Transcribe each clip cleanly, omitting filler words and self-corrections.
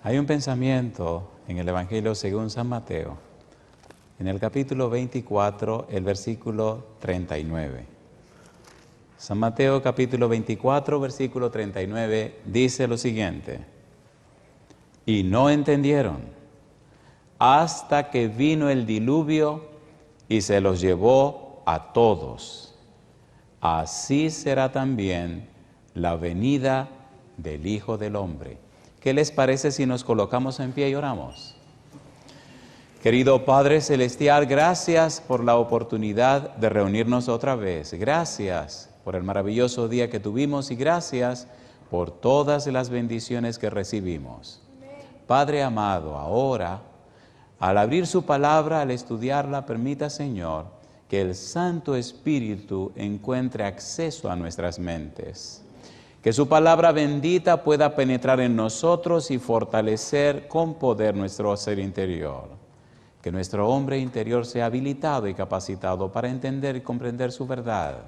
Hay un pensamiento en el Evangelio según San Mateo, en el capítulo 24, el versículo 39. San Mateo capítulo 24, versículo 39, dice lo siguiente: y no entendieron hasta que vino el diluvio y se los llevó a todos. Así será también la venida del Hijo del Hombre. ¿Qué les parece si nos colocamos en pie y oramos? Querido Padre Celestial, gracias por la oportunidad de reunirnos otra vez. Gracias por el maravilloso día que tuvimos y gracias por todas las bendiciones que recibimos. Padre amado, ahora, al abrir su palabra, al estudiarla, permita, Señor, que el Santo Espíritu encuentre acceso a nuestras mentes. Que su palabra bendita pueda penetrar en nosotros y fortalecer con poder nuestro ser interior. Que nuestro hombre interior sea habilitado y capacitado para entender y comprender su verdad.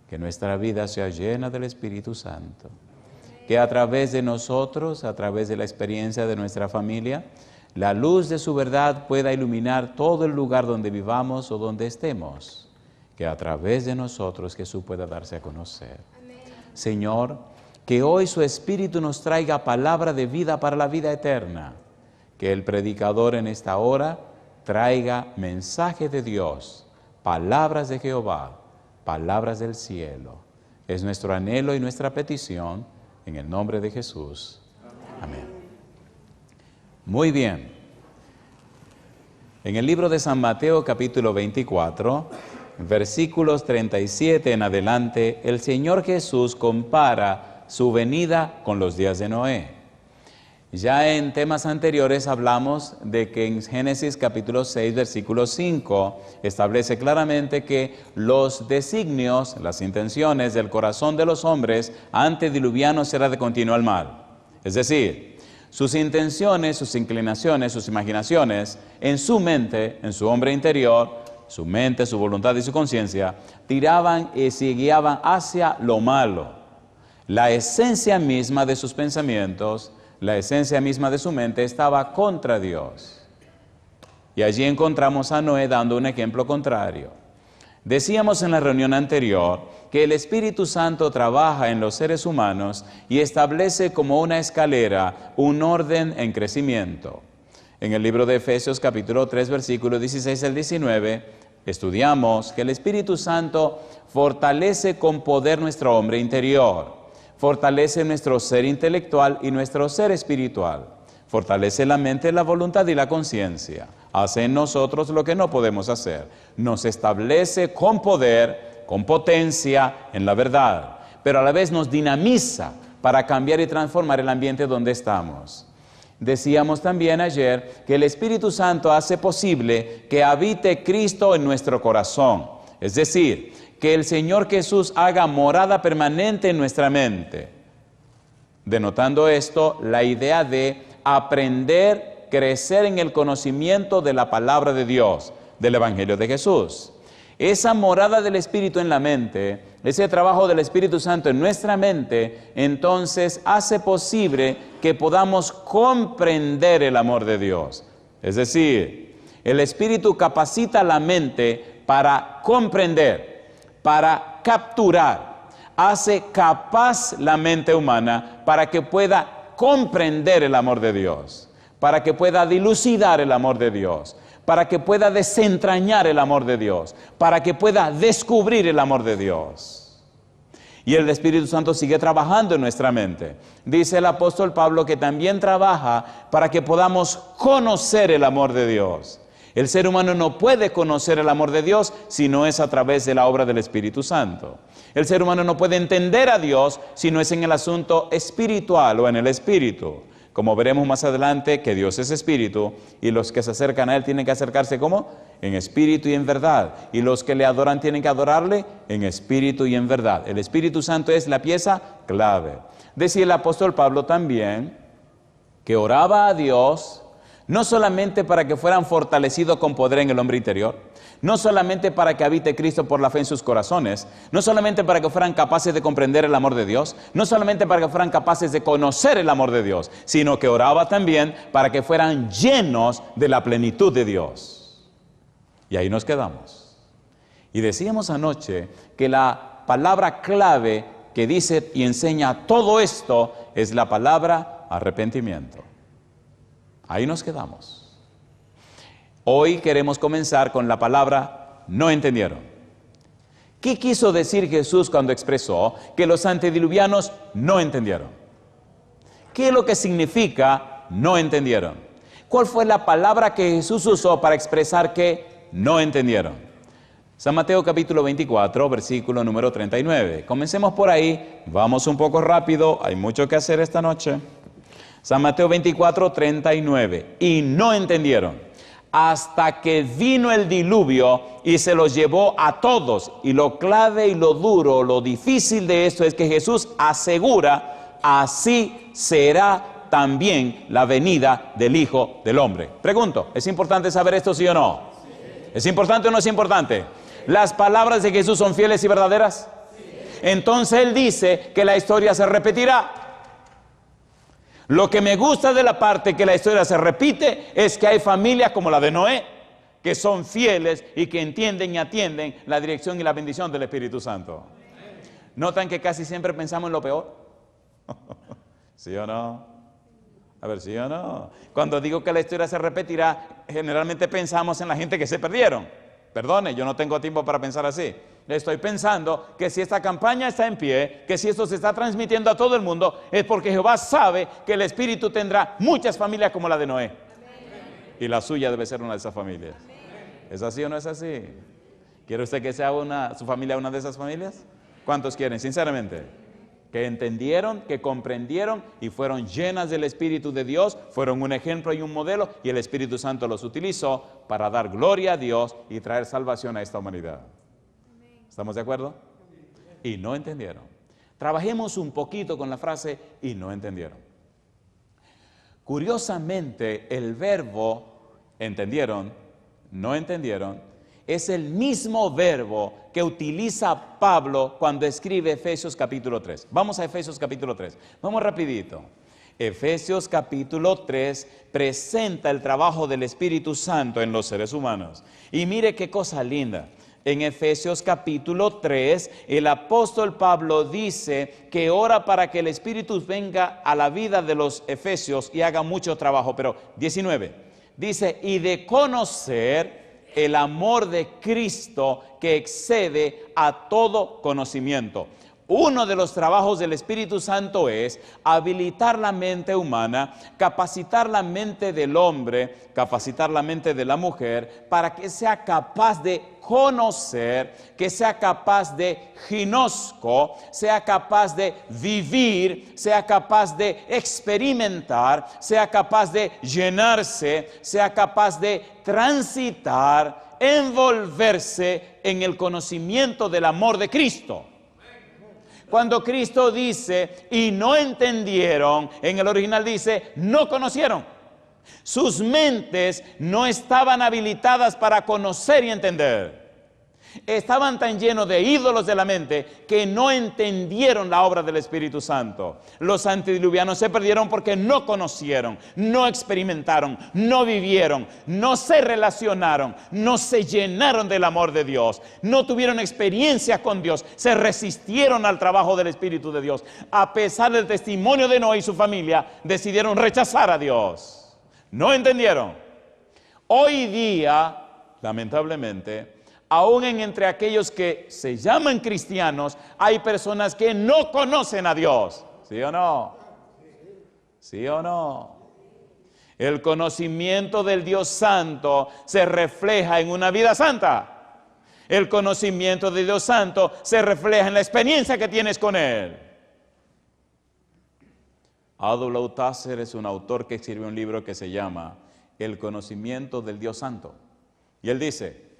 Que nuestra vida sea llena del Espíritu Santo. Que a través de nosotros, a través de la experiencia de nuestra familia, la luz de su verdad pueda iluminar todo el lugar donde vivamos o donde estemos. Que a través de nosotros Jesús pueda darse a conocer. Señor, que hoy su Espíritu nos traiga palabra de vida para la vida eterna. Que el predicador en esta hora traiga mensaje de Dios, palabras de Jehová, palabras del cielo. Es nuestro anhelo y nuestra petición en el nombre de Jesús. Amén. Muy bien. En el libro de San Mateo, capítulo 24, versículos 37 en adelante, el Señor Jesús compara su venida con los días de Noé. Ya en temas anteriores hablamos de que en Génesis capítulo 6, versículo 5, establece claramente que los designios, las intenciones del corazón de los hombres antediluvianos era de continuo al mal. Es decir, sus intenciones, sus inclinaciones, sus imaginaciones, en su mente, en su hombre interior, su mente, su voluntad y su conciencia, tiraban y se guiaban hacia lo malo. La esencia misma de sus pensamientos, la esencia misma de su mente estaba contra Dios. Y allí encontramos a Noé dando un ejemplo contrario. Decíamos en la reunión anterior que el Espíritu Santo trabaja en los seres humanos y establece como una escalera un orden en crecimiento. En el libro de Efesios capítulo 3, versículos 16 al 19, estudiamos que el Espíritu Santo fortalece con poder nuestro hombre interior, fortalece nuestro ser intelectual y nuestro ser espiritual, fortalece la mente, la voluntad y la conciencia, hace en nosotros lo que no podemos hacer, nos establece con poder, con potencia en la verdad, pero a la vez nos dinamiza para cambiar y transformar el ambiente donde estamos. Decíamos también ayer que el Espíritu Santo hace posible que habite Cristo en nuestro corazón. Es decir, que el Señor Jesús haga morada permanente en nuestra mente. Denotando esto, la idea de aprender, crecer en el conocimiento de la palabra de Dios, del Evangelio de Jesús. Esa morada del Espíritu en la mente, ese trabajo del Espíritu Santo en nuestra mente, entonces hace posible que podamos comprender el amor de Dios. Es decir, el Espíritu capacita la mente para comprender, para capturar, hace capaz la mente humana para que pueda comprender el amor de Dios, para que pueda dilucidar el amor de Dios, para que pueda desentrañar el amor de Dios, para que pueda descubrir el amor de Dios. Y el Espíritu Santo sigue trabajando en nuestra mente. Dice el apóstol Pablo que también trabaja para que podamos conocer el amor de Dios. El ser humano no puede conocer el amor de Dios si no es a través de la obra del Espíritu Santo. El ser humano no puede entender a Dios si no es en el asunto espiritual o en el Espíritu. Como veremos más adelante que Dios es espíritu y los que se acercan a Él tienen que acercarse ¿cómo? En espíritu y en verdad. Y los que le adoran tienen que adorarle en espíritu y en verdad. El Espíritu Santo es la pieza clave. Decía el apóstol Pablo también que oraba a Dios no solamente para que fueran fortalecidos con poder en el hombre interior, no solamente para que habite Cristo por la fe en sus corazones, no solamente para que fueran capaces de comprender el amor de Dios, no solamente para que fueran capaces de conocer el amor de Dios, sino que oraba también para que fueran llenos de la plenitud de Dios. Y ahí nos quedamos. Y decíamos anoche que la palabra clave que dice y enseña todo esto es la palabra arrepentimiento. Ahí nos quedamos. Hoy queremos comenzar con la palabra no entendieron. ¿Qué quiso decir Jesús cuando expresó que los antediluvianos no entendieron? ¿Qué es lo que significa no entendieron? ¿Cuál fue la palabra que Jesús usó para expresar que no entendieron? San Mateo capítulo 24, versículo número 39. Comencemos por ahí, vamos un poco rápido, hay mucho que hacer esta noche. San Mateo 24, 39. Y no entendieron, hasta que vino el diluvio y se los llevó a todos. Y lo clave y lo duro, lo difícil de esto es que Jesús asegura, así será también la venida del Hijo del Hombre. Pregunto, ¿es importante saber esto, sí o no? Sí. ¿Es importante o no es importante? ¿Las palabras de Jesús son fieles y verdaderas? Sí. Entonces Él dice que la historia se repetirá. Lo que me gusta de la parte que la historia se repite es que hay familias como la de Noé, que son fieles y que entienden y atienden la dirección y la bendición del Espíritu Santo. ¿Notan que casi siempre pensamos en lo peor? ¿Sí o no? A ver, ¿sí o no? Cuando digo que la historia se repetirá, generalmente pensamos en la gente que se perdieron. Perdone, yo no tengo tiempo para pensar así. Estoy pensando que si esta campaña está en pie, que si esto se está transmitiendo a todo el mundo, es porque Jehová sabe que el Espíritu tendrá muchas familias como la de Noé. Amén. Y la suya debe ser una de esas familias. Amén. ¿Es así o no es así? ¿Quiere usted que sea su familia una de esas familias? ¿Cuántos quieren, sinceramente? Que entendieron, que comprendieron y fueron llenas del Espíritu de Dios, fueron un ejemplo y un modelo, y el Espíritu Santo los utilizó para dar gloria a Dios y traer salvación a esta humanidad. ¿Estamos de acuerdo? Y no entendieron. Trabajemos un poquito con la frase y no entendieron. Curiosamente, el verbo entendieron, no entendieron, es el mismo verbo que utiliza Pablo cuando escribe Efesios capítulo 3. Vamos a Efesios capítulo 3. Vamos rapidito. Efesios capítulo 3 presenta el trabajo del Espíritu Santo en los seres humanos. Y mire qué cosa linda. En Efesios capítulo 3, el apóstol Pablo dice que ora para que el Espíritu venga a la vida de los efesios y haga mucho trabajo. Pero 19, dice, y de conocer el amor de Cristo que excede a todo conocimiento. Uno de los trabajos del Espíritu Santo es habilitar la mente humana, capacitar la mente del hombre, capacitar la mente de la mujer, para que sea capaz de conocer, que sea capaz de ginosco, sea capaz de vivir, sea capaz de experimentar, sea capaz de llenarse, sea capaz de transitar, envolverse en el conocimiento del amor de Cristo. Cuando Cristo dice, y no entendieron, en el original dice, no conocieron. Sus mentes no estaban habilitadas para conocer y entender. Estaban tan llenos de ídolos de la mente que no entendieron la obra del Espíritu Santo. Los antediluvianos se perdieron porque no conocieron, no experimentaron, no vivieron, no se relacionaron, no se llenaron del amor de Dios, no tuvieron experiencia con Dios, se resistieron al trabajo del Espíritu de Dios. A pesar del testimonio de Noé y su familia, decidieron rechazar a Dios. No entendieron. Hoy día, lamentablemente, aún entre aquellos que se llaman cristianos, hay personas que no conocen a Dios. ¿Sí o no? ¿Sí o no? El conocimiento del Dios Santo se refleja en una vida santa. El conocimiento de Dios Santo se refleja en la experiencia que tienes con Él. A.W. Tozer es un autor que escribió un libro que se llama El conocimiento del Dios Santo. Y él dice,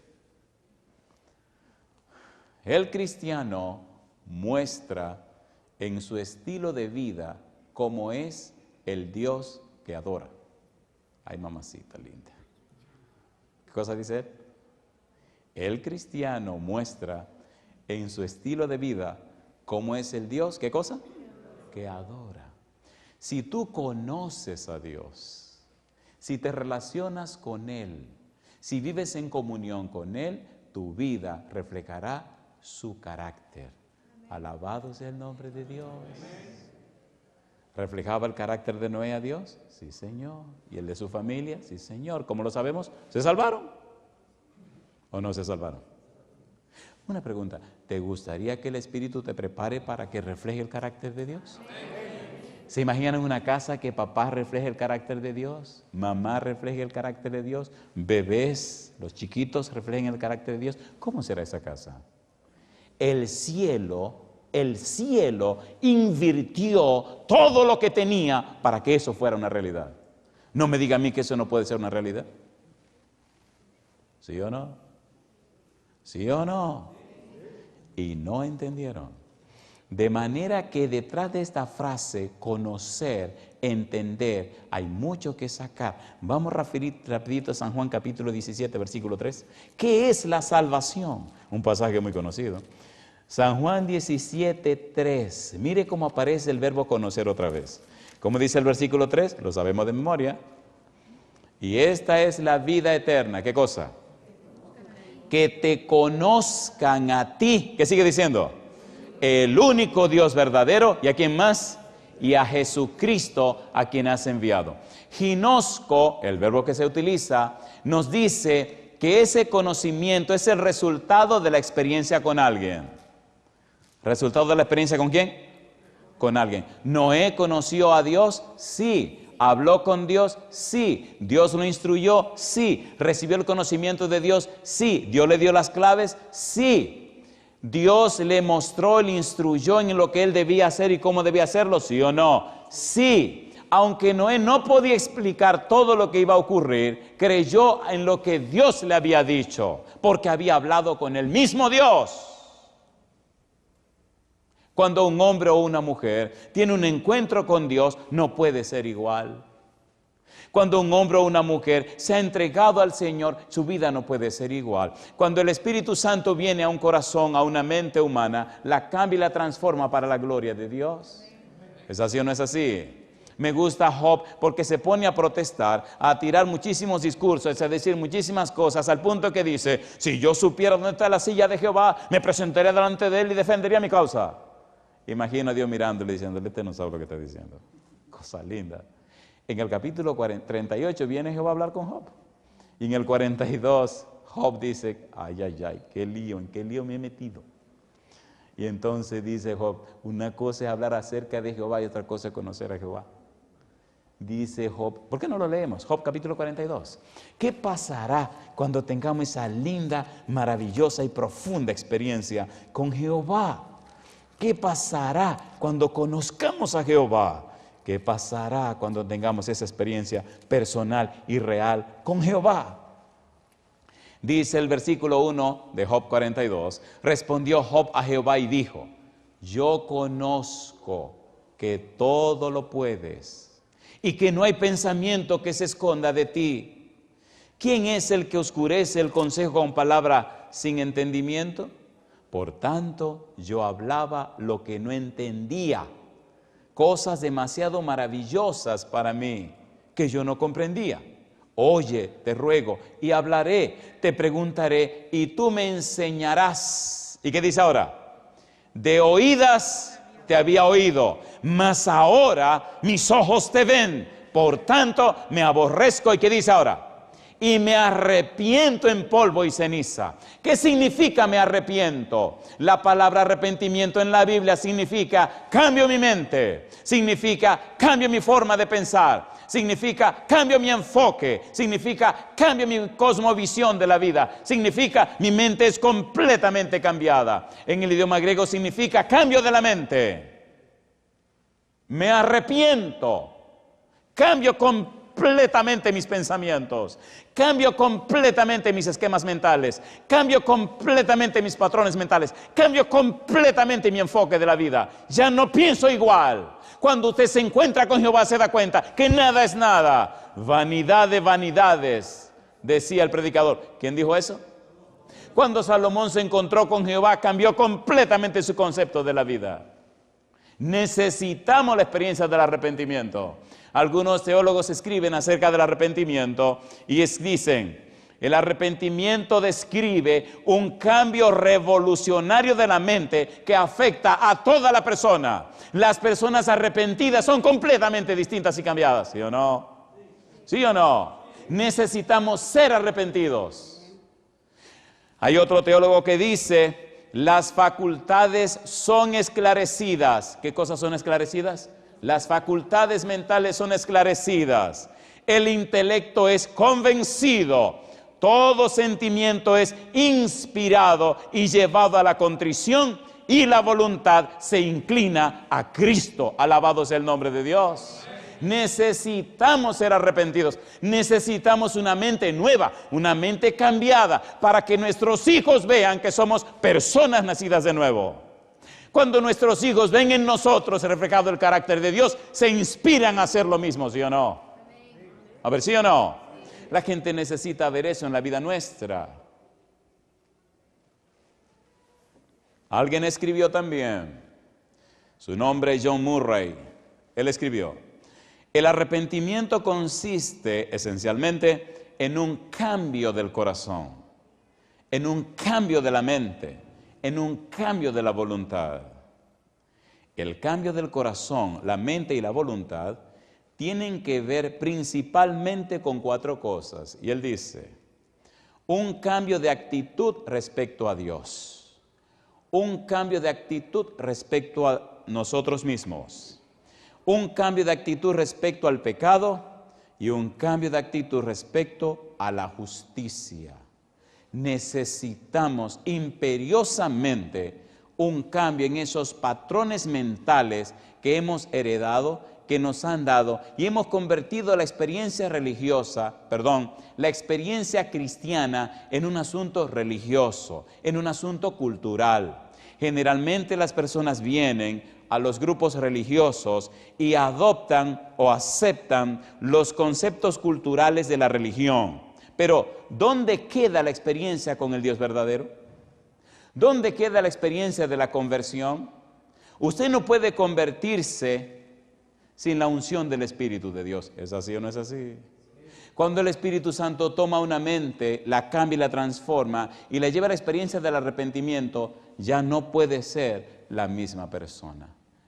el cristiano muestra en su estilo de vida cómo es el Dios que adora. Ay, mamacita linda. ¿Qué cosa dice él? El cristiano muestra en su estilo de vida cómo es el Dios, ¿qué cosa? Que adora. Si tú conoces a Dios, si te relacionas con Él, si vives en comunión con Él, tu vida reflejará su carácter. Alabado sea el nombre de Dios. ¿Reflejaba el carácter de Noé a Dios? Sí, Señor. ¿Y el de su familia? Sí, Señor. ¿Cómo lo sabemos? ¿Se salvaron? ¿O no se salvaron? Una pregunta. ¿Te gustaría que el Espíritu te prepare para que refleje el carácter de Dios? ¿Se imaginan una casa que papá refleje el carácter de Dios? Mamá refleje el carácter de Dios. Bebés, los chiquitos reflejen el carácter de Dios. ¿Cómo será esa casa? El cielo invirtió todo lo que tenía para que eso fuera una realidad. No me diga a mí que eso no puede ser una realidad. ¿Sí o no? ¿Sí o no? Y no entendieron. De manera que detrás de esta frase, conocer, entender, hay mucho que sacar. Vamos rapidito a San Juan capítulo 17, versículo 3. ¿Qué es la salvación? Un pasaje muy conocido. San Juan 17, 3. Mire cómo aparece el verbo conocer otra vez. ¿Cómo dice el versículo 3? Lo sabemos de memoria. Y esta es la vida eterna. ¿Qué cosa? Que te conozcan a ti. ¿Qué sigue diciendo? El único Dios verdadero. ¿Y a quién más? Y a Jesucristo, a quien has enviado. Ginosco, el verbo que se utiliza, nos dice que ese conocimiento es el resultado de la experiencia con alguien. ¿Resultado de la experiencia con quién? Con alguien. ¿Noé conoció a Dios? Sí. ¿Habló con Dios? Sí. ¿Dios lo instruyó? Sí. ¿Recibió el conocimiento de Dios? Sí. ¿Dios le dio las claves? Sí. ¿Dios le mostró, le instruyó en lo que él debía hacer y cómo debía hacerlo? ¿Sí o no? Sí. Aunque Noé no podía explicar todo lo que iba a ocurrir, creyó en lo que Dios le había dicho, porque había hablado con el mismo Dios. Cuando un hombre o una mujer tiene un encuentro con Dios, no puede ser igual. Cuando un hombre o una mujer se ha entregado al Señor, su vida no puede ser igual. Cuando el Espíritu Santo viene a un corazón, a una mente humana, la cambia y la transforma para la gloria de Dios. ¿Es así o no es así? Me gusta Job porque se pone a protestar, a tirar muchísimos discursos, a decir muchísimas cosas, al punto que dice, si yo supiera dónde está la silla de Jehová, me presentaría delante de él y defendería mi causa. Imagino a Dios mirándole y diciéndole, este no sabe lo que está diciendo. Cosa linda. En el capítulo 38 viene Jehová a hablar con Job. Y en el 42 Job dice, ay, ay, ay, qué lío, ¿en qué lío me he metido? Y entonces dice Job, una cosa es hablar acerca de Jehová y otra cosa es conocer a Jehová. Dice Job, ¿por qué no lo leemos? Job capítulo 42. ¿Qué pasará cuando tengamos esa linda, maravillosa y profunda experiencia con Jehová? ¿Qué pasará cuando conozcamos a Jehová? ¿Qué pasará cuando tengamos esa experiencia personal y real con Jehová? Dice el versículo 1 de Job 42, respondió Job a Jehová y dijo, yo conozco que todo lo puedes y que no hay pensamiento que se esconda de ti. ¿Quién es el que oscurece el consejo con palabra sin entendimiento? Por tanto, yo hablaba lo que no entendía, cosas demasiado maravillosas para mí, que yo no comprendía. Oye, te ruego, y hablaré, te preguntaré, y tú me enseñarás. ¿Y qué dice ahora? De oídas te había oído, mas ahora mis ojos te ven. Por tanto, me aborrezco. ¿Y qué dice ahora? Y me arrepiento en polvo y ceniza. ¿Qué significa me arrepiento? La palabra arrepentimiento en la Biblia significa cambio mi mente, significa cambio mi forma de pensar, significa cambio mi enfoque, significa cambio mi cosmovisión de la vida, significa mi mente es completamente cambiada. En el idioma griego significa cambio de la mente. Me arrepiento, cambio completamente completamente mis pensamientos, cambio completamente mis esquemas mentales, cambio completamente mis patrones mentales, cambio completamente mi enfoque de la vida. Ya no pienso igual. Cuando usted se encuentra con Jehová se da cuenta que nada es nada. Vanidad de vanidades, decía el predicador. ¿Quién dijo eso? Cuando Salomón se encontró con Jehová, cambió completamente su concepto de la vida. Necesitamos la experiencia del arrepentimiento. Algunos teólogos escriben acerca del arrepentimiento y dicen, el arrepentimiento describe un cambio revolucionario de la mente que afecta a toda la persona. Las personas arrepentidas son completamente distintas y cambiadas, ¿sí o no? ¿Sí o no? Necesitamos ser arrepentidos. Hay otro teólogo que dice, las facultades son esclarecidas. ¿Qué cosas son esclarecidas? Las facultades mentales son esclarecidas. El intelecto es convencido. Todo sentimiento es inspirado y llevado a la contrición, y la voluntad se inclina a Cristo. Alabado sea el nombre de Dios. Necesitamos ser arrepentidos. Necesitamos una mente nueva, una mente cambiada, para que nuestros hijos vean que somos personas nacidas de nuevo. Cuando nuestros hijos ven en nosotros reflejado el carácter de Dios, se inspiran a hacer lo mismo, ¿sí o no? A ver, ¿sí o no? La gente necesita ver eso en la vida nuestra. Alguien escribió también, su nombre es John Murray. Él escribió, el arrepentimiento consiste esencialmente en un cambio del corazón, en un cambio de la mente, en un cambio de la voluntad. El cambio del corazón, la mente y la voluntad tienen que ver principalmente con 4 cosas. Y él dice, un cambio de actitud respecto a Dios, un cambio de actitud respecto a nosotros mismos, un cambio de actitud respecto al pecado y un cambio de actitud respecto a la justicia. Necesitamos imperiosamente un cambio en esos patrones mentales que hemos heredado, que nos han dado, y hemos convertido la experiencia la experiencia cristiana en un asunto religioso, en un asunto cultural. Generalmente las personas vienen a los grupos religiosos y adoptan o aceptan los conceptos culturales de la religión. Pero, ¿dónde queda la experiencia con el Dios verdadero? ¿Dónde queda la experiencia de la conversión? Usted no puede convertirse sin la unción del Espíritu de Dios. ¿Es así o no es así? Cuando el Espíritu Santo toma una mente, la cambia y la transforma y la lleva a la experiencia del arrepentimiento, ya no puede ser la misma persona.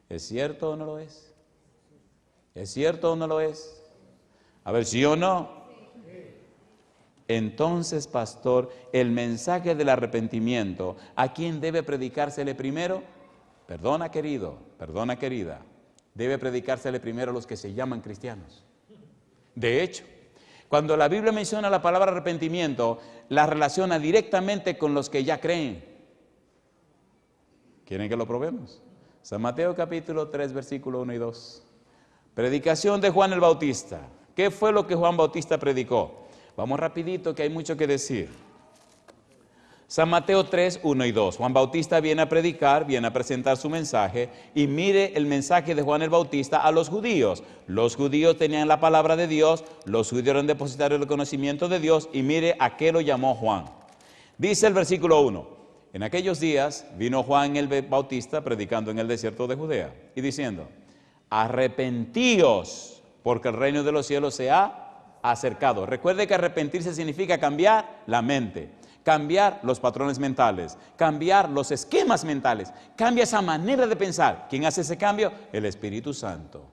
¿Es cierto o no lo es? ¿Es cierto o no lo es? A ver, ¿sí o no? Entonces, pastor, el mensaje del arrepentimiento, ¿a quién debe predicársele primero? Perdona, querido, perdona, querida. Debe predicársele primero a los que se llaman cristianos. De hecho, cuando la Biblia menciona la palabra arrepentimiento, la relaciona directamente con los que ya creen. ¿Quieren que lo probemos? San Mateo capítulo 3, versículo 1 y 2. Predicación de Juan el Bautista. ¿Qué fue lo que Juan Bautista predicó? Vamos rapidito que hay mucho que decir. San Mateo 3, 1 y 2. Juan Bautista viene a predicar, viene a presentar su mensaje, y mire el mensaje de Juan el Bautista a los judíos. Los judíos tenían la palabra de Dios, los judíos eran depositarios del conocimiento de Dios, y mire a qué lo llamó Juan. Dice el versículo 1, en aquellos días vino Juan el Bautista predicando en el desierto de Judea, y diciendo, arrepentíos, porque el reino de los cielos se ha acercado. Recuerde que arrepentirse significa cambiar la mente, cambiar los patrones mentales, cambiar los esquemas mentales, cambia esa manera de pensar. ¿Quién hace ese cambio? El Espíritu Santo.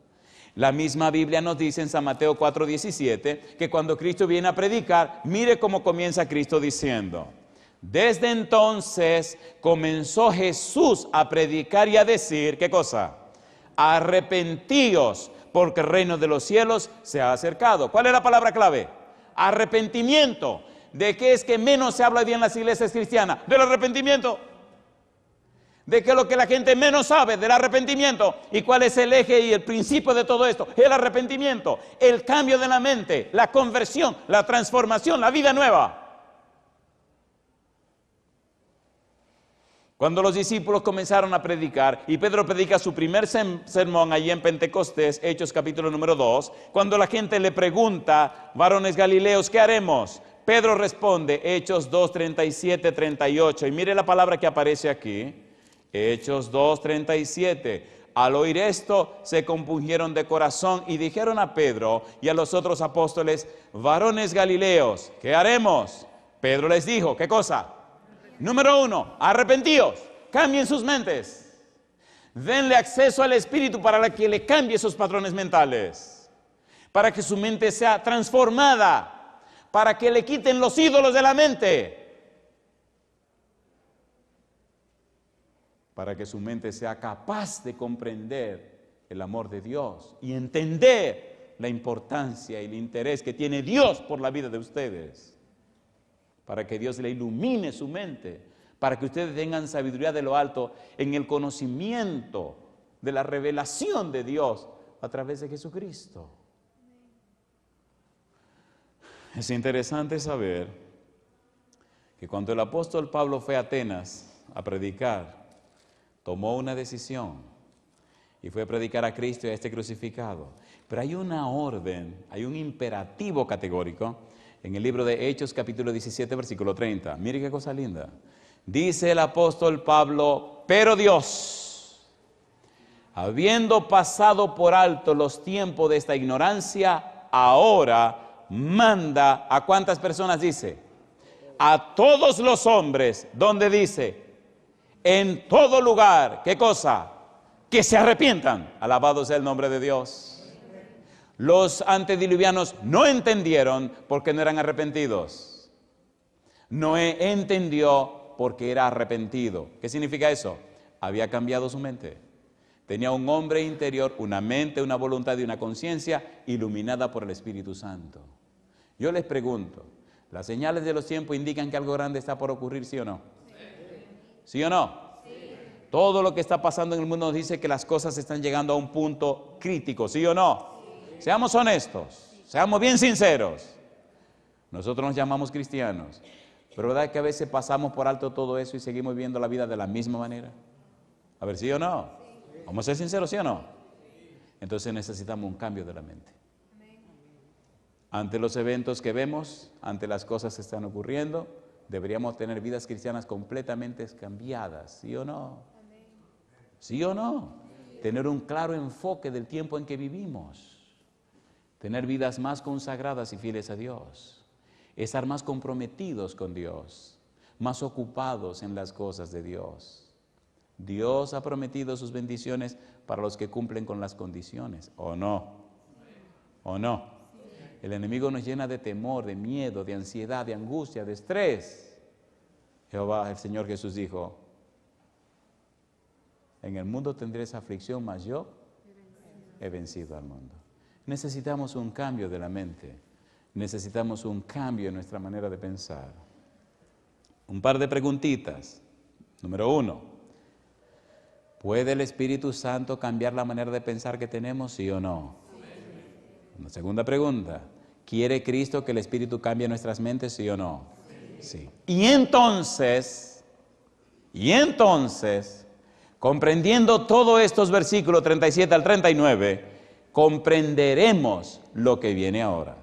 La misma Biblia nos dice en San Mateo 4:17 que cuando Cristo viene a predicar, mire cómo comienza Cristo diciendo, desde entonces comenzó Jesús a predicar y a decir, ¿qué cosa? Arrepentíos, porque el reino de los cielos se ha acercado. ¿Cuál es la palabra clave? Arrepentimiento. ¿De qué es que menos se habla bien en las iglesias cristianas? Del arrepentimiento. de que lo que la gente menos sabe del arrepentimiento. ¿Y cuál es el eje y el principio de todo esto? El arrepentimiento, el cambio de la mente, la conversión, la transformación, la vida nueva. Cuando los discípulos comenzaron a predicar, y Pedro predica su primer sermón allí en Pentecostés, Hechos capítulo número 2, cuando la gente le pregunta, varones galileos, ¿qué haremos? Pedro responde, Hechos 2, 37, 38, y mire la palabra que aparece aquí, Hechos 2, 37. Al oír esto, se compungieron de corazón y dijeron a Pedro y a los otros apóstoles, varones galileos, ¿qué haremos? Pedro les dijo, ¿qué cosa? Número 1, arrepentíos, cambien sus mentes. Denle acceso al Espíritu para que le cambie esos patrones mentales. Para que su mente sea transformada. Para que le quiten los ídolos de la mente. Para que su mente sea capaz de comprender el amor de Dios. Y entender la importancia y el interés que tiene Dios por la vida de ustedes. Para que Dios le ilumine su mente, para que ustedes tengan sabiduría de lo alto en el conocimiento de la revelación de Dios a través de Jesucristo. Es interesante saber que cuando el apóstol Pablo fue a Atenas a predicar, tomó una decisión y fue a predicar a Cristo y a este crucificado. Pero hay una orden, hay un imperativo categórico en el libro de Hechos, capítulo 17, versículo 30. Mire qué cosa linda. Dice el apóstol Pablo, pero Dios, habiendo pasado por alto los tiempos de esta ignorancia, ahora manda, ¿a cuántas personas dice? A todos los hombres, donde dice, en todo lugar, ¿qué cosa? Que se arrepientan. Alabado sea el nombre de Dios. Los antediluvianos no entendieron porque no eran arrepentidos. Noé entendió porque era arrepentido. ¿Qué significa eso? Había cambiado su mente. Tenía un hombre interior, una mente, una voluntad y una conciencia iluminada por el Espíritu Santo. Yo les pregunto, ¿las señales de los tiempos indican que algo grande está por ocurrir, sí o no? ¿Sí o no? Sí. Todo lo que está pasando en el mundo nos dice que las cosas están llegando a un punto crítico, ¿sí o no? Seamos honestos, seamos bien sinceros. Nosotros nos llamamos cristianos, pero ¿verdad que a veces pasamos por alto todo eso y seguimos viviendo la vida de la misma manera? A ver, ¿sí o no? Vamos a ser sinceros, ¿sí o no? Entonces necesitamos un cambio de la mente. Ante los eventos que vemos, ante las cosas que están ocurriendo, deberíamos tener vidas cristianas completamente cambiadas, ¿sí o no? ¿Sí o no? Tener un claro enfoque del tiempo en que vivimos. Tener vidas más consagradas y fieles a Dios. Estar más comprometidos con Dios. Más ocupados en las cosas de Dios. Dios ha prometido sus bendiciones para los que cumplen con las condiciones. ¿O no? ¿O no? El enemigo nos llena de temor, de miedo, de ansiedad, de angustia, de estrés. Jehová, el Señor Jesús dijo, en el mundo tendréis aflicción, mas yo he vencido al mundo. Necesitamos un cambio de la mente. Necesitamos un cambio en nuestra manera de pensar. Un par de preguntitas. Número 1. ¿Puede el Espíritu Santo cambiar la manera de pensar que tenemos, sí o no? Una segunda pregunta. ¿Quiere Cristo que el Espíritu cambie nuestras mentes, sí o no? Sí. Y entonces, comprendiendo todos estos versículos 37 al 39, comprenderemos lo que viene ahora.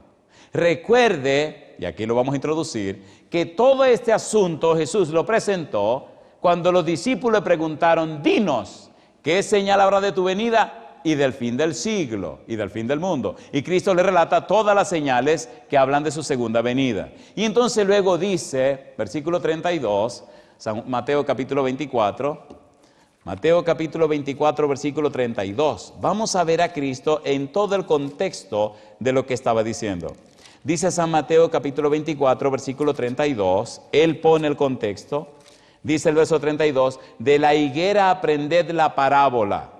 Recuerde, y aquí lo vamos a introducir, que todo este asunto Jesús lo presentó cuando los discípulos le preguntaron, dinos, ¿qué señal habrá de tu venida y del fin del siglo y del fin del mundo? Y Cristo le relata todas las señales que hablan de su segunda venida. Y entonces luego dice, versículo 32, Mateo capítulo 24, versículo 32. Vamos a ver a Cristo en todo el contexto de lo que estaba diciendo. Dice San Mateo capítulo 24, versículo 32, él pone el contexto. Dice el verso 32, de la higuera aprended la parábola.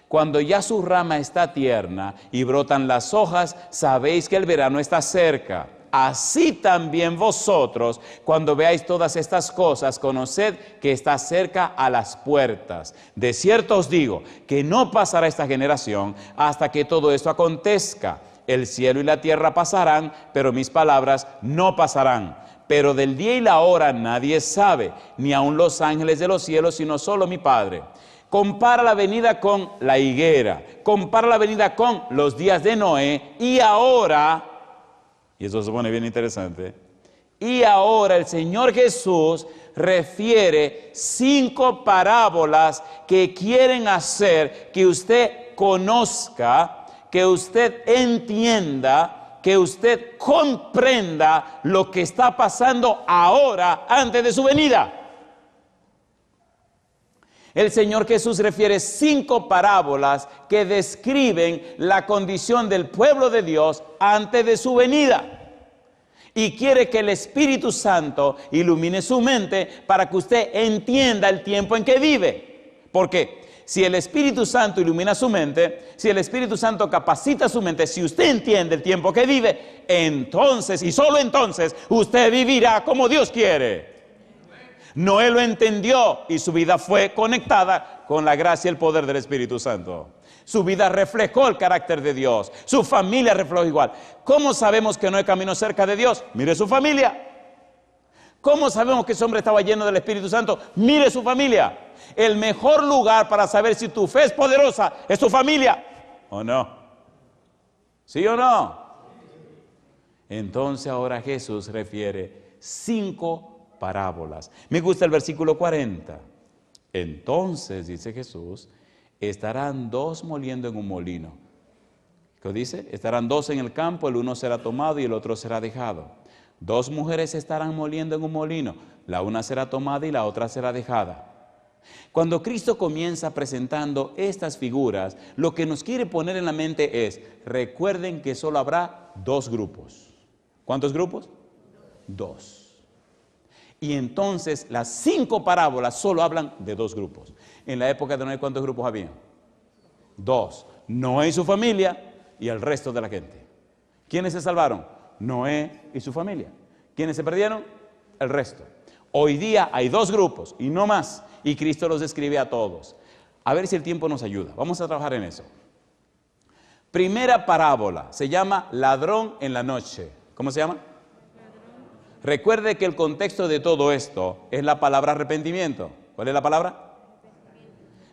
Cuando ya su rama está tierna y brotan las hojas, sabéis que el verano está cerca. así también vosotros, cuando veáis todas estas cosas, conoced que está cerca a las puertas. De cierto os digo, que no pasará esta generación hasta que todo esto acontezca. El cielo y la tierra pasarán, pero mis palabras no pasarán. Pero del día y la hora nadie sabe, ni aun los ángeles de los cielos, sino solo mi Padre. Compara la venida con la higuera, compara la venida con los días de Noé, y ahora, y eso se pone bien interesante, y ahora el Señor Jesús refiere 5 parábolas que quieren hacer que usted conozca, que usted entienda, que usted comprenda lo que está pasando ahora antes de su venida. El Señor Jesús refiere 5 parábolas que describen la condición del pueblo de Dios antes de su venida. Y quiere que el Espíritu Santo ilumine su mente para que usted entienda el tiempo en que vive. Porque si el Espíritu Santo ilumina su mente, si el Espíritu Santo capacita su mente, si usted entiende el tiempo que vive, entonces y solo entonces usted vivirá como Dios quiere. Noé lo entendió y su vida fue conectada con la gracia y el poder del Espíritu Santo. Su vida reflejó el carácter de Dios. Su familia reflejó igual. ¿Cómo sabemos que Noé caminó cerca de Dios? Mire su familia. ¿Cómo sabemos que ese hombre estaba lleno del Espíritu Santo? Mire su familia. El mejor lugar para saber si tu fe es poderosa es tu familia. ¿O no? ¿Sí o no? Entonces ahora Jesús refiere 5 parábolas. Me gusta el versículo 40. Entonces, dice Jesús, estarán 2 moliendo en un molino. ¿Qué dice? Estarán 2 en el campo, el uno será tomado y el otro será dejado. 2 mujeres estarán moliendo en un molino, la una será tomada y la otra será dejada. Cuando Cristo comienza presentando estas figuras, lo que nos quiere poner en la mente es, recuerden que solo habrá 2 grupos. ¿Cuántos grupos? 2. Y entonces las 5 parábolas solo hablan de 2 grupos. En la época de Noé, ¿cuántos grupos había? 2. Noé y su familia y el resto de la gente. ¿Quiénes se salvaron? Noé y su familia. ¿Quiénes se perdieron? El resto. Hoy día hay 2 grupos y no más. Y Cristo los describe a todos. A ver si el tiempo nos ayuda. Vamos a trabajar en eso. Primera parábola se llama ladrón en la noche. ¿Cómo se llama? Recuerde que el contexto de todo esto es la palabra arrepentimiento. ¿Cuál es la palabra?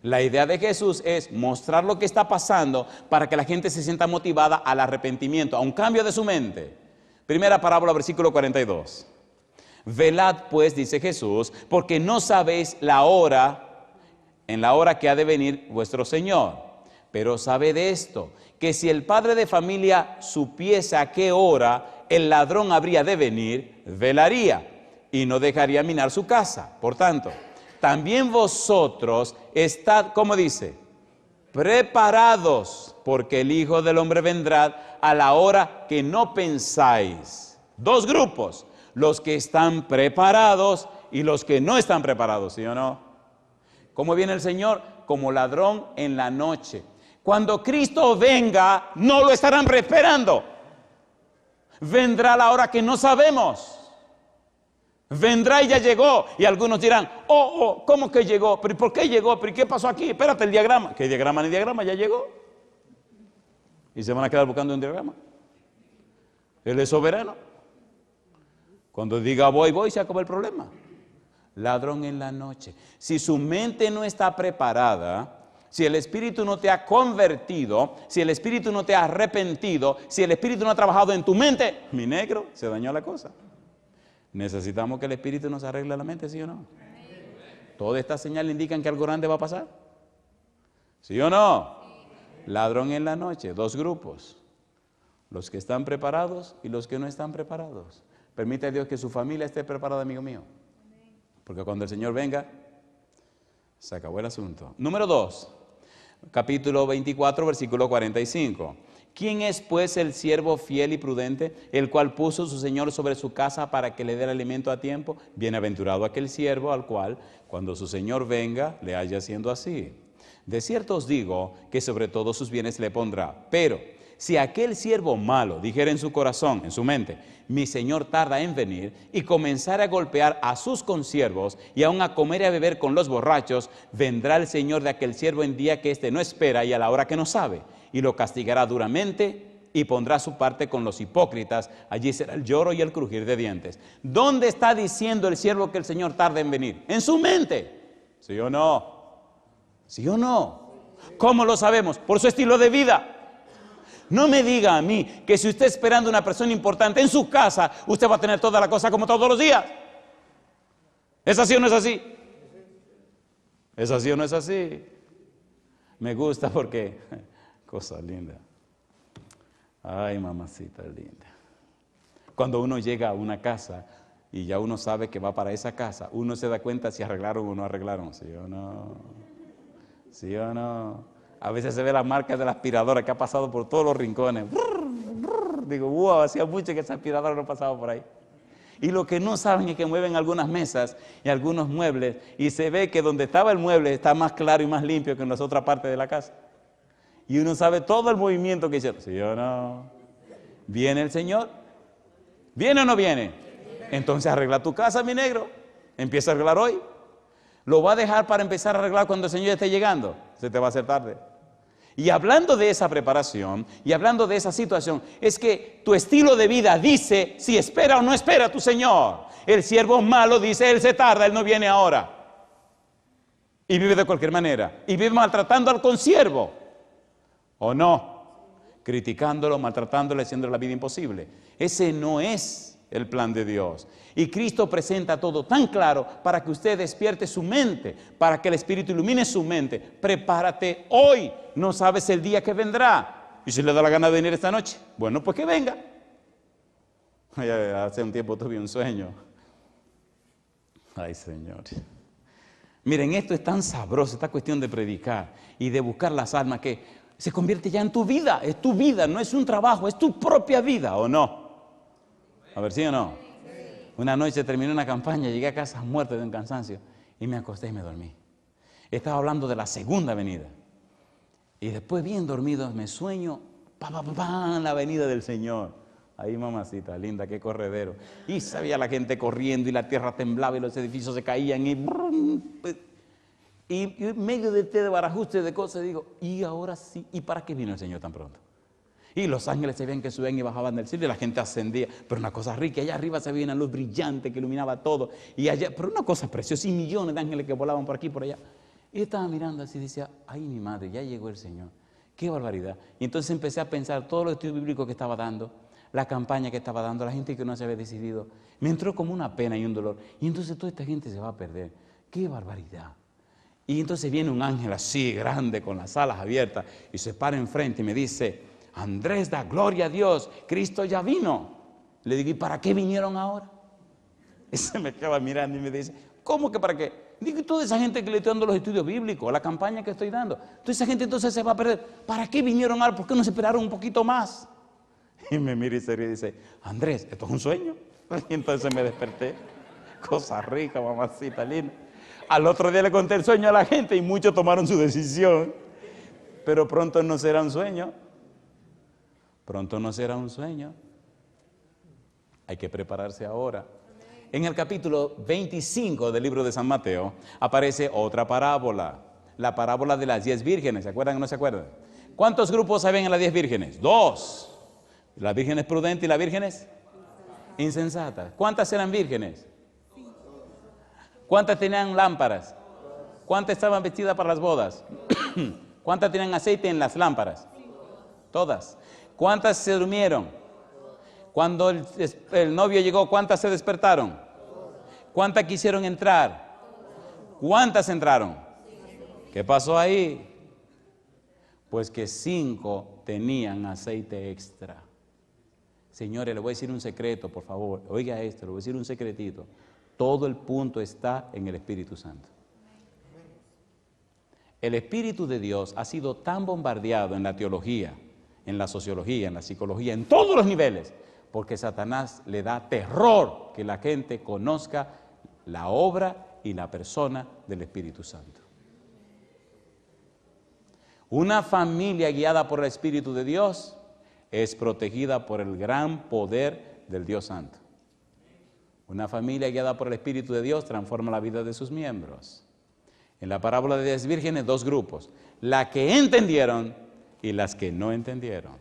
La idea de Jesús es mostrar lo que está pasando para que la gente se sienta motivada al arrepentimiento, a un cambio de su mente. Primera parábola, versículo 42. Velad pues, dice Jesús, porque no sabéis la hora, en la hora que ha de venir vuestro Señor. Pero sabed esto, que si el padre de familia supiese a qué hora el ladrón habría de venir, velaría y no dejaría minar su casa. Por tanto, también vosotros estad, ¿cómo dice? Preparados, porque el Hijo del Hombre vendrá a la hora que no pensáis. 2 grupos, los que están preparados y los que no están preparados, ¿sí o no? ¿Cómo viene el Señor? Como ladrón en la noche. Cuando Cristo venga, no lo estarán esperando. Vendrá a la hora que no sabemos. Vendrá y ya llegó. Y algunos dirán, ¿cómo que llegó? ¿Pero por qué llegó? ¿Pero qué pasó aquí? Espérate, el diagrama. ¿Qué diagrama ni diagrama? Ya llegó. Y se van a quedar buscando un diagrama. Él es soberano. Cuando diga voy, se acaba el problema. Ladrón en la noche. Si su mente no está preparada, si el Espíritu no te ha convertido, si el Espíritu no te ha arrepentido, si el Espíritu no ha trabajado en tu mente, mi negro, se dañó la cosa. Necesitamos que el Espíritu nos arregle la mente, ¿sí o no? Todas estas señales indican que algo grande va a pasar. ¿Sí o no? Ladrón en la noche, 2 grupos. Los que están preparados y los que no están preparados. Permite a Dios que su familia esté preparada, amigo mío. Porque cuando el Señor venga, se acabó el asunto. Número 2. Capítulo 24, versículo 45. ¿Quién es pues el siervo fiel y prudente, el cual puso su señor sobre su casa para que le dé el alimento a tiempo? Bienaventurado aquel siervo al cual, cuando su señor venga, le haya haciendo así. De cierto os digo que sobre todos sus bienes le pondrá. Pero si aquel siervo malo dijera en su corazón, en su mente, mi señor tarda en venir, y comenzara a golpear a sus consiervos y aún a comer y a beber con los borrachos, vendrá el señor de aquel siervo en día que éste no espera y a la hora que no sabe, y lo castigará duramente y pondrá su parte con los hipócritas. Allí será el lloro y el crujir de dientes. ¿Dónde está diciendo el siervo que el Señor tarda en venir? En su mente. ¿Sí o no? ¿Sí o no? ¿Cómo lo sabemos? Por su estilo de vida. No me diga a mí que si usted esperando una persona importante en su casa, usted va a tener toda la cosa como todos los días. ¿Es así o no es así? ¿Es así o no es así? Me gusta porque, cosa linda. Ay, mamacita linda. Cuando uno llega a una casa y ya uno sabe que va para esa casa, uno se da cuenta si arreglaron o no arreglaron, ¿sí o no? ¿Sí o no? A veces se ve la marca de la aspiradora que ha pasado por todos los rincones. Digo, wow, hacía mucho que esa aspiradora no pasaba por ahí. Y lo que no saben es que mueven algunas mesas y algunos muebles y se ve que donde estaba el mueble está más claro y más limpio que en las otras partes de la casa. Y uno sabe todo el movimiento que hicieron. ¿Sí o no? ¿Viene el Señor? ¿Viene o no viene? Entonces arregla tu casa, mi negro. Empieza a arreglar hoy. ¿Lo va a dejar para empezar a arreglar cuando el Señor esté llegando? Se te va a hacer tarde. Y hablando de esa preparación y hablando de esa situación, es que tu estilo de vida dice si espera o no espera a tu Señor. El siervo malo dice, él se tarda, él no viene ahora. Y vive de cualquier manera. Y vive maltratando al consiervo. ¿O no? Criticándolo, maltratándole, haciéndole la vida imposible. Ese no es el plan de Dios. Y Cristo presenta todo tan claro para que usted despierte su mente, para que el Espíritu ilumine su mente. Prepárate hoy, no sabes el día que vendrá. Y si le da la gana de venir esta noche, bueno, pues que venga. Hace un tiempo tuve un sueño. Ay, Señor. Miren, esto es tan sabroso, esta cuestión de predicar y de buscar las almas que se convierte ya en tu vida, es tu vida, no es un trabajo, es tu propia vida, ¿o no? A ver, ¿sí o no? Una noche terminé una campaña, llegué a casa muerto de un cansancio y me acosté y me dormí. Estaba hablando de la segunda venida. Y después bien dormido me sueño, la venida del Señor. Ahí mamacita linda, qué corredero. Y sabía la gente corriendo y la tierra temblaba y los edificios se caían y en medio de este barajuste de cosas digo, y ahora sí, ¿y para qué vino el Señor tan pronto? Y los ángeles se ven que subían y bajaban del cielo y la gente ascendía, pero una cosa rica, allá arriba se veía una luz brillante que iluminaba todo, y allá, pero una cosa preciosa, y millones de ángeles que volaban por aquí y por allá. Y estaba mirando así y decía, ay mi madre, ya llegó el Señor, qué barbaridad. Y entonces empecé a pensar todos los estudios bíblicos que estaba dando, la campaña que estaba dando, la gente que no se había decidido. Me entró como una pena y un dolor, y entonces toda esta gente se va a perder, qué barbaridad. Y entonces viene un ángel así, grande, con las alas abiertas, y se para enfrente y me dice, Andrés, da gloria a Dios, Cristo ya vino. Le digo, ¿y para qué vinieron ahora? Y se me acaba mirando y me dice, ¿cómo que para qué? Digo, y toda esa gente que le estoy dando los estudios bíblicos, la campaña que estoy dando, toda esa gente entonces se va a perder. ¿Para qué vinieron ahora? ¿Por qué no se esperaron un poquito más? Y me mira y se ríe y dice, Andrés, ¿esto es un sueño? Y entonces me desperté. Cosa rica, mamacita linda. Al otro día le conté el sueño a la gente y muchos tomaron su decisión. Pero pronto no será un sueño. Pronto no será un sueño. Hay que prepararse ahora. En el capítulo 25 del libro de San Mateo aparece otra parábola. La parábola de las 10 vírgenes. ¿Se acuerdan o no se acuerdan? ¿Cuántos grupos había en las 10 vírgenes? 2. Las vírgenes prudentes y las vírgenes insensatas. ¿Cuántas eran vírgenes? ¿Cuántas tenían lámparas? ¿Cuántas estaban vestidas para las bodas? ¿Cuántas tenían aceite en las lámparas? Todas. ¿Cuántas se durmieron? Cuando el novio llegó, ¿cuántas se despertaron? ¿Cuántas quisieron entrar? ¿Cuántas entraron? ¿Qué pasó ahí? Pues que 5 tenían aceite extra. Señores, le voy a decir un secreto, por favor. Oiga esto, le voy a decir un secretito. Todo el punto está en el Espíritu Santo. El Espíritu de Dios ha sido tan bombardeado en la teología, en la sociología, en la psicología, en todos los niveles, porque Satanás le da terror que la gente conozca la obra y la persona del Espíritu Santo. Una familia guiada por el Espíritu de Dios es protegida por el gran poder del Dios Santo. Una familia guiada por el Espíritu de Dios transforma la vida de sus miembros. En la parábola de 10 vírgenes, 2 grupos, las que entendieron y las que no entendieron.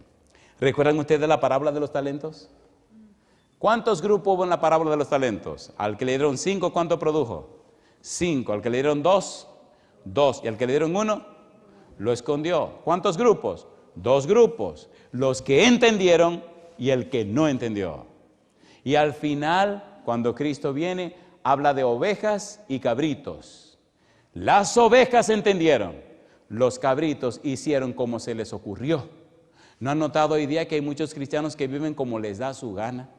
¿Recuerdan ustedes la parábola de los talentos? ¿Cuántos grupos hubo en la parábola de los talentos? Al que le dieron 5, ¿cuánto produjo? 5. Al que le dieron 2, 2. Y al que le dieron 1, lo escondió. ¿Cuántos grupos? 2 grupos. Los que entendieron y el que no entendió. Y al final, cuando Cristo viene, habla de ovejas y cabritos. Las ovejas entendieron, los cabritos hicieron como se les ocurrió. ¿No han notado hoy día que hay muchos cristianos que viven como les da su gana?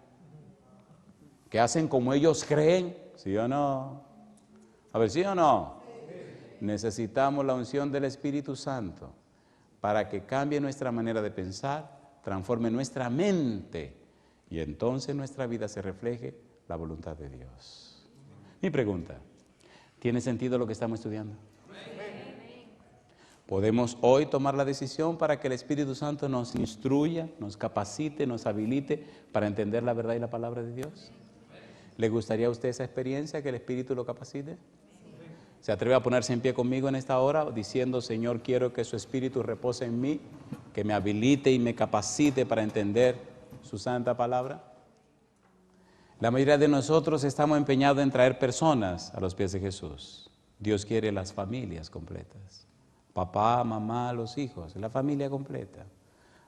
Que hacen como ellos creen, ¿sí o no? A ver, ¿sí o no? Necesitamos la unción del Espíritu Santo para que cambie nuestra manera de pensar, transforme nuestra mente y entonces en nuestra vida se refleje la voluntad de Dios. Mi pregunta, ¿tiene sentido lo que estamos estudiando? Podemos hoy tomar la decisión para que el Espíritu Santo nos instruya, nos capacite, nos habilite para entender la verdad y la palabra de Dios. ¿Le gustaría a usted esa experiencia, que el Espíritu lo capacite? ¿Se atreve a ponerse en pie conmigo en esta hora diciendo: Señor, quiero que su Espíritu repose en mí, que me habilite y me capacite para entender su santa palabra? La mayoría de nosotros estamos empeñados en traer personas a los pies de Jesús. Dios quiere las familias completas. Papá, mamá, los hijos, la familia completa.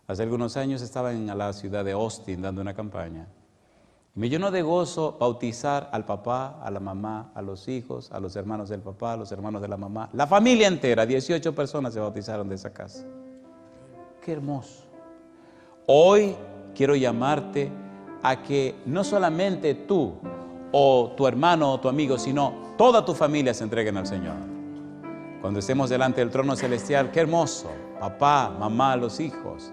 Hace algunos años estaba en la ciudad de Austin dando una campaña. Me llenó de gozo bautizar al papá, a la mamá, a los hijos, a los hermanos del papá, a los hermanos de la mamá. La familia entera, 18 personas se bautizaron de esa casa. ¡Qué hermoso! Hoy quiero llamarte a que no solamente tú o tu hermano o tu amigo, sino toda tu familia se entreguen al Señor. Cuando estemos delante del trono celestial, qué hermoso, papá, mamá, los hijos.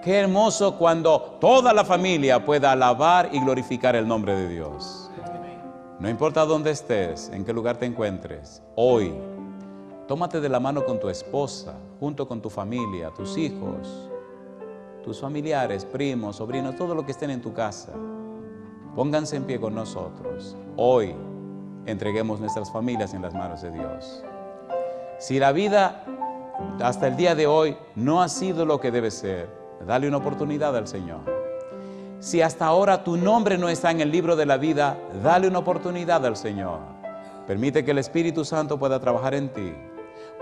Qué hermoso cuando toda la familia pueda alabar y glorificar el nombre de Dios. No importa dónde estés, en qué lugar te encuentres, hoy, tómate de la mano con tu esposa, junto con tu familia, tus hijos, tus familiares, primos, sobrinos, todo lo que estén en tu casa. Pónganse en pie con nosotros. Hoy, entreguemos nuestras familias en las manos de Dios. Si la vida hasta el día de hoy no ha sido lo que debe ser, dale una oportunidad al Señor. Si hasta ahora tu nombre no está en el libro de la vida, dale una oportunidad al Señor. Permite que el Espíritu Santo pueda trabajar en ti,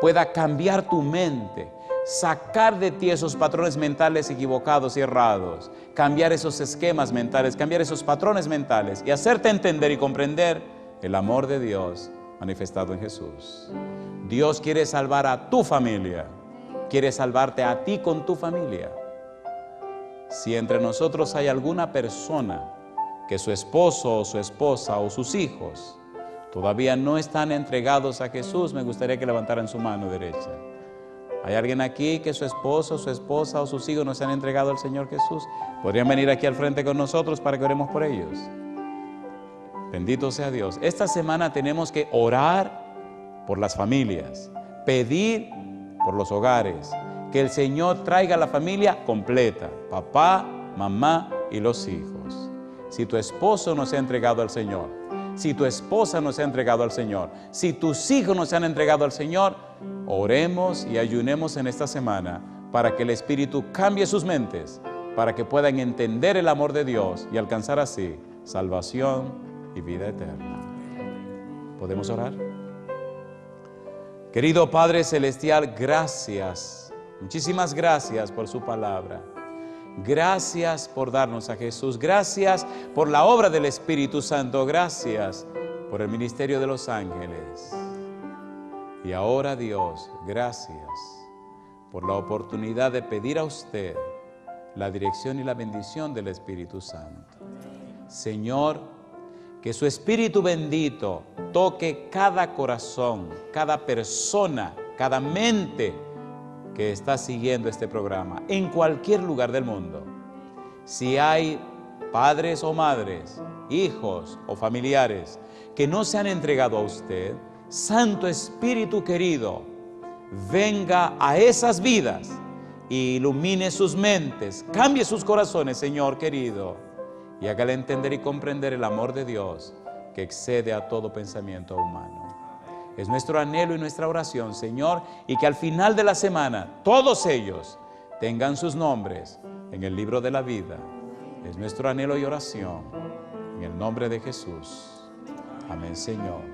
pueda cambiar tu mente, sacar de ti esos patrones mentales equivocados y errados, cambiar esos esquemas mentales, cambiar esos patrones mentales y hacerte entender y comprender el amor de Dios manifestado en Jesús. Dios quiere salvar a tu familia, quiere salvarte a ti con tu familia. Si entre nosotros hay alguna persona que su esposo o su esposa o sus hijos todavía no están entregados a Jesús, me gustaría que levantaran su mano derecha. ¿Hay alguien aquí que su esposo, su esposa o sus hijos no se han entregado al Señor Jesús? ¿Podrían venir aquí al frente con nosotros para que oremos por ellos? Bendito sea Dios. Esta semana tenemos que orar por las familias, pedir por los hogares, que el Señor traiga la familia completa, papá, mamá y los hijos. Si tu esposo no se ha entregado al Señor, si tu esposa no se ha entregado al Señor, si tus hijos no se han entregado al Señor, oremos y ayunemos en esta semana para que el Espíritu cambie sus mentes, para que puedan entender el amor de Dios y alcanzar así salvación y vida eterna. ¿Podemos orar? Querido Padre Celestial, gracias. Muchísimas gracias por su palabra. Gracias por darnos a Jesús. Gracias por la obra del Espíritu Santo. Gracias por el ministerio de los ángeles. Y ahora, Dios, gracias por la oportunidad de pedir a usted la dirección y la bendición del Espíritu Santo. Señor, que su Espíritu bendito toque cada corazón, cada persona, cada mente que está siguiendo este programa, en cualquier lugar del mundo. Si hay padres o madres, hijos o familiares que no se han entregado a usted, Santo Espíritu querido, venga a esas vidas ilumine sus mentes, cambie sus corazones, Señor querido, y hágale entender y comprender el amor de Dios que excede a todo pensamiento humano. Es nuestro anhelo y nuestra oración, Señor, y que al final de la semana todos ellos tengan sus nombres en el libro de la vida. Es nuestro anhelo y oración, en el nombre de Jesús. Amén, Señor.